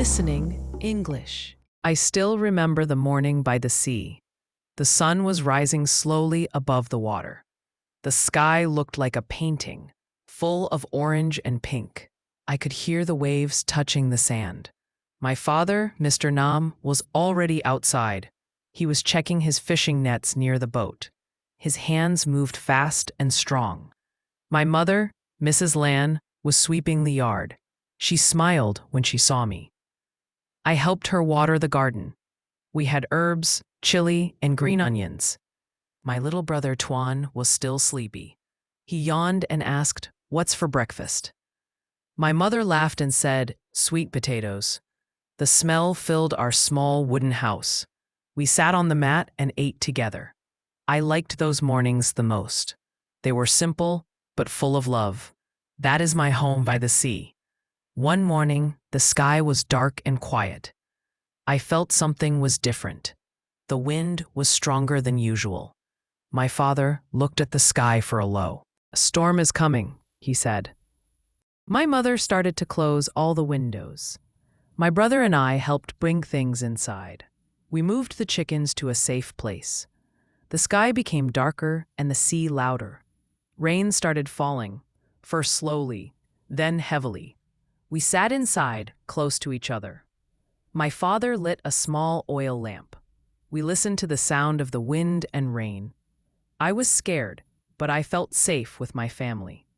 Listening English. I still remember the morning by the sea. The sun was rising slowly above the water. The sky looked like a painting, full of orange and pink. I could hear the waves touching the sand. My father, Mr. Nam, was already outside. He was checking his fishing nets near the boat. His hands moved fast and strong. My mother, Mrs. Lan, was sweeping the yard. She smiled when she saw me. I helped her water the garden. We had herbs, chili, and green onions. My little brother Tuan was still sleepy. He yawned and asked, "What's for breakfast?" My mother laughed and said, "Sweet potatoes." The smell filled our small wooden house. We sat on the mat and ate together. I liked those mornings the most. They were simple, but full of love. That is my home by the sea. One morning, the sky was dark and quiet. I felt something was different. The wind was stronger than usual. My father looked at the sky for a low. "A storm is coming," he said. My mother started to close all the windows. My brother and I helped bring things inside. We moved the chickens to a safe place. The sky became darker and the sea louder. Rain started falling, first slowly, then heavily. We sat inside, close to each other. My father lit a small oil lamp. We listened to the sound of the wind and rain. I was scared, but I felt safe with my family.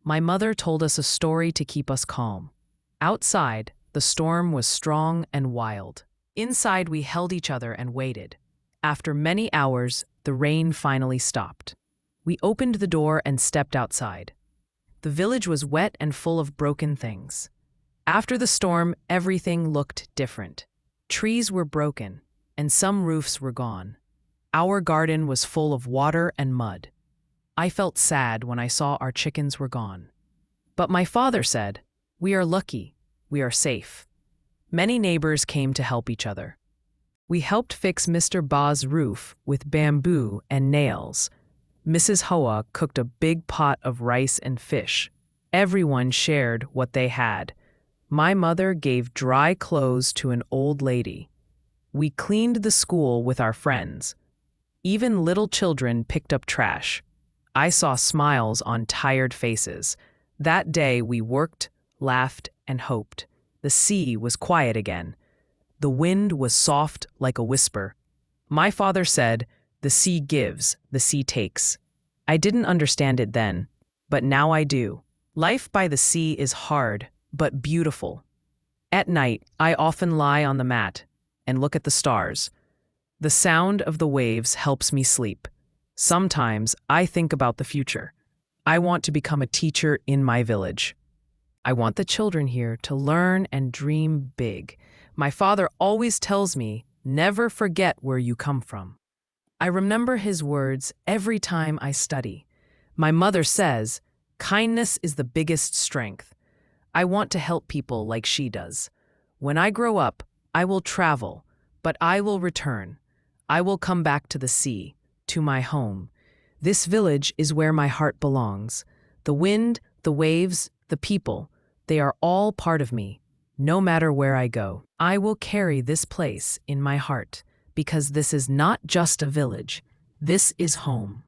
My mother told us a story to keep us calm. Outside, the storm was strong and wild. Inside, we held each other and waited. After many hours, the rain finally stopped. We opened the door and stepped outside. The village was wet and full of broken things. After the storm, everything looked different. Trees were broken, and some roofs were gone. Our garden was full of water and mud. I felt sad when I saw our chickens were gone. But my father said, "We are lucky. We are safe." Many neighbors came to help each other. We helped fix Mr. Ba's roof with bamboo and nails. Mrs. Hoa cooked a big pot of rice and fish. Everyone shared what they had. My mother gave dry clothes to an old lady. We cleaned the school with our friends. Even little children picked up trash. I saw smiles on tired faces. That day we worked, laughed, and hoped. The sea was quiet again. The wind was soft like a whisper. My father said, "The sea gives, the sea takes." I didn't understand it then, but now I do. Life by the sea is hard, but beautiful. At night, I often lie on the mat and look at the stars. The sound of the waves helps me sleep. Sometimes I think about the future. I want to become a teacher in my village. I want the children here to learn and dream big. My father always tells me, "Never forget where you come from." I remember his words every time I study. My mother says, "Kindness is the biggest strength." I want to help people like she does. When I grow up, I will travel, but I will return. I will come back to the sea, to my home. This village is where my heart belongs. The wind, the waves, the people, they are all part of me. No matter where I go, I will carry this place in my heart, because this is not just a village. This is home.